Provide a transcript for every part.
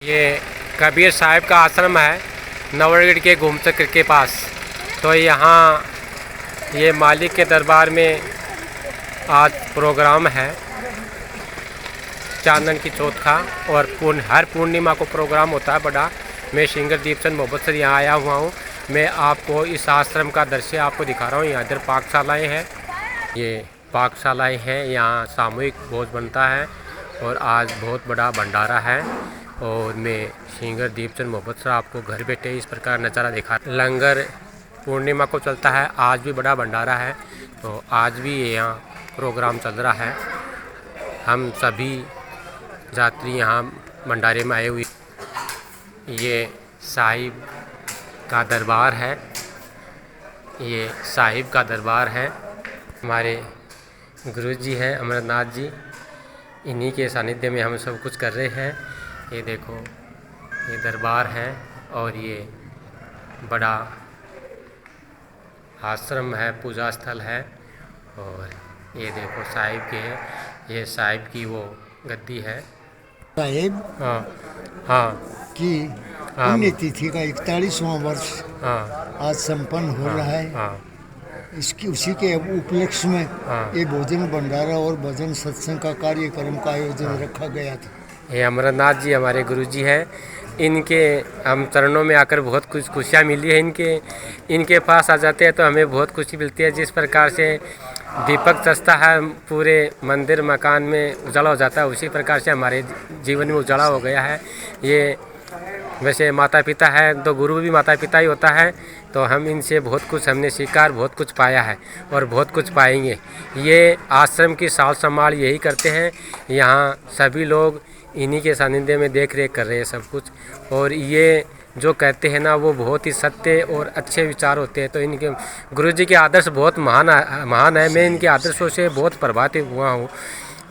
ये कबीर साहब का आश्रम है नवलगढ़ के घूमचक्र के पास। तो यहाँ ये मालिक के दरबार में आज प्रोग्राम है चांदन की चौथ का, और हर पूर्णिमा को प्रोग्राम होता है बड़ा। मैं सिंगर दीपचंद मोहब्बत सर यहाँ आया हुआ हूँ। मैं आपको इस आश्रम का दृश्य आपको दिखा रहा हूँ। यहाँ इधर पाकशालाएँ हैं, ये पाकशालाएँ हैं, यहाँ सामूहिक भोज बनता है और आज बहुत बड़ा भंडारा है। और मैं सिंगर दीपचंद मोहब्बत सर आपको घर बैठे इस प्रकार नज़ारा दिखा। लंगर पूर्णिमा को चलता है, आज भी बड़ा भंडारा है, तो आज भी यहाँ प्रोग्राम चल रहा है। हम सभी यात्री यहाँ भंडारे में आए हुए। ये साहिब का दरबार है, ये साहिब का दरबार है। हमारे गुरुजी हैं अमरनाथ जी, इन्हीं के सानिध्य में हम सब कुछ कर रहे हैं। ये देखो, ये दरबार है और ये बड़ा आश्रम है, पूजा स्थल है। और ये देखो साहिब के है, ये साहिब की वो गद्दी है। साहिब हाँ हाँ की हाँ पुण्यतिथि का 41वां वर्ष हाँ आज संपन्न हो रहा है। हाँ इसकी उसी के उपलक्ष्य में हाँ। ये भोजन भंडारा और भजन सत्संग का कार्यक्रम का आयोजन रखा गया था। ये अमरनाथ जी हमारे गुरुजी हैं। इनके हम चरणों में आकर बहुत कुछ खुशियाँ मिली है। इनके पास आ जाते हैं तो हमें बहुत खुशी मिलती है। जिस प्रकार से दीपक चस्ता है, पूरे मंदिर मकान में उजाला हो जाता है, उसी प्रकार से हमारे जीवन में उजाला हो गया है। ये वैसे माता पिता है तो गुरु भी माता पिता ही होता है, तो हम इनसे बहुत कुछ हमने सीखा, बहुत कुछ पाया है और बहुत कुछ पाएंगे। ये आश्रम की साल संभाल यही करते हैं। यहाँ सभी लोग इन्हीं के सानिध्य में देख रेख कर रहे हैं सब कुछ। और ये जो कहते हैं ना, वो बहुत ही सत्य और अच्छे विचार होते हैं। तो इनके गुरुजी के आदर्श बहुत महान है। मैं इनके आदर्शों से बहुत प्रभावित हुआ हूँ,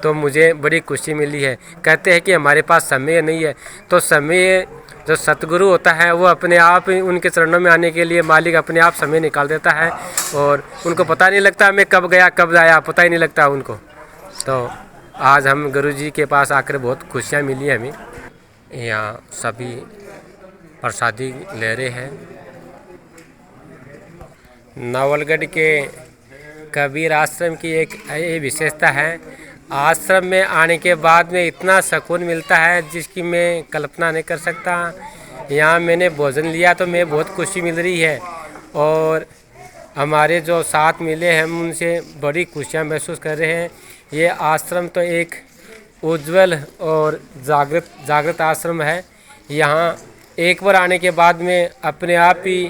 तो मुझे बड़ी खुशी मिली है। कहते हैं कि हमारे पास समय नहीं है, तो समय जो सतगुरु होता है वो अपने आप उनके चरणों में आने के लिए मालिक अपने आप समय निकाल देता है, और उनको पता नहीं लगता मैं कब गया कब आया, पता ही नहीं लगता उनको। तो आज हम गुरुजी के पास आकर बहुत खुशियाँ मिली हमें। यहाँ सभी प्रसादी ले रहे हैं। नवलगढ़ के कबीर आश्रम की एक ये विशेषता है, आश्रम में आने के बाद में इतना सुकून मिलता है जिसकी मैं कल्पना नहीं कर सकता। यहाँ मैंने भोजन लिया तो मैं बहुत खुशी मिल रही है, और हमारे जो साथ मिले हैं हम उनसे बड़ी खुशियाँ महसूस कर रहे हैं। ये आश्रम तो एक उज्जवल और जागृत आश्रम है। यहाँ एक बार आने के बाद में अपने आप ही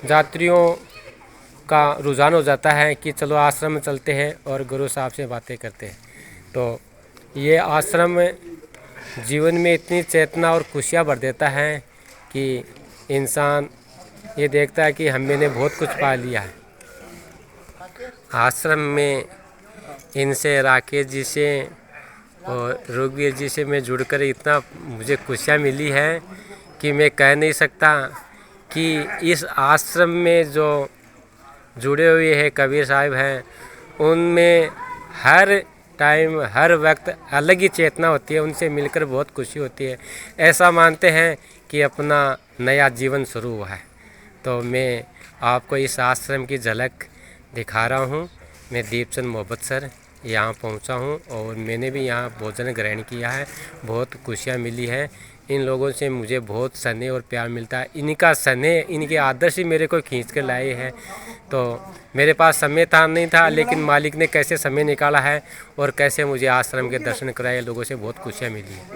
यात्रियों का रुझान हो जाता है कि चलो आश्रम में चलते हैं और गुरु साहब से बातें करते हैं। तो ये आश्रम जीवन में इतनी चेतना और खुशियाँ भर देता है कि इंसान ये देखता है कि मैंने बहुत कुछ पा लिया है। आश्रम में इनसे, राकेश जी से और रघुवीर जी से मैं जुड़कर इतना मुझे खुशियाँ मिली है कि मैं कह नहीं सकता। कि इस आश्रम में जो जुड़े हुए हैं कबीर साहब हैं, उनमें हर टाइम हर वक्त अलग ही चेतना होती है। उनसे मिलकर बहुत खुशी होती है, ऐसा मानते हैं कि अपना नया जीवन शुरू हुआ है। तो मैं आपको इस आश्रम की झलक दिखा रहा हूँ। मैं दीपचंद मोहब्बत सर यहाँ पहुँचा हूँ और मैंने भी यहाँ भोजन ग्रहण किया है। बहुत खुशियाँ मिली है। इन लोगों से मुझे बहुत स्नेह और प्यार मिलता है। इनका स्नेह, इनके आदर्श ही मेरे को खींच कर लाए हैं। तो मेरे पास समय था नहीं था, लेकिन मालिक ने कैसे समय निकाला है और कैसे मुझे आश्रम के दर्शन कराए, लोगों से बहुत खुशियाँ मिली है।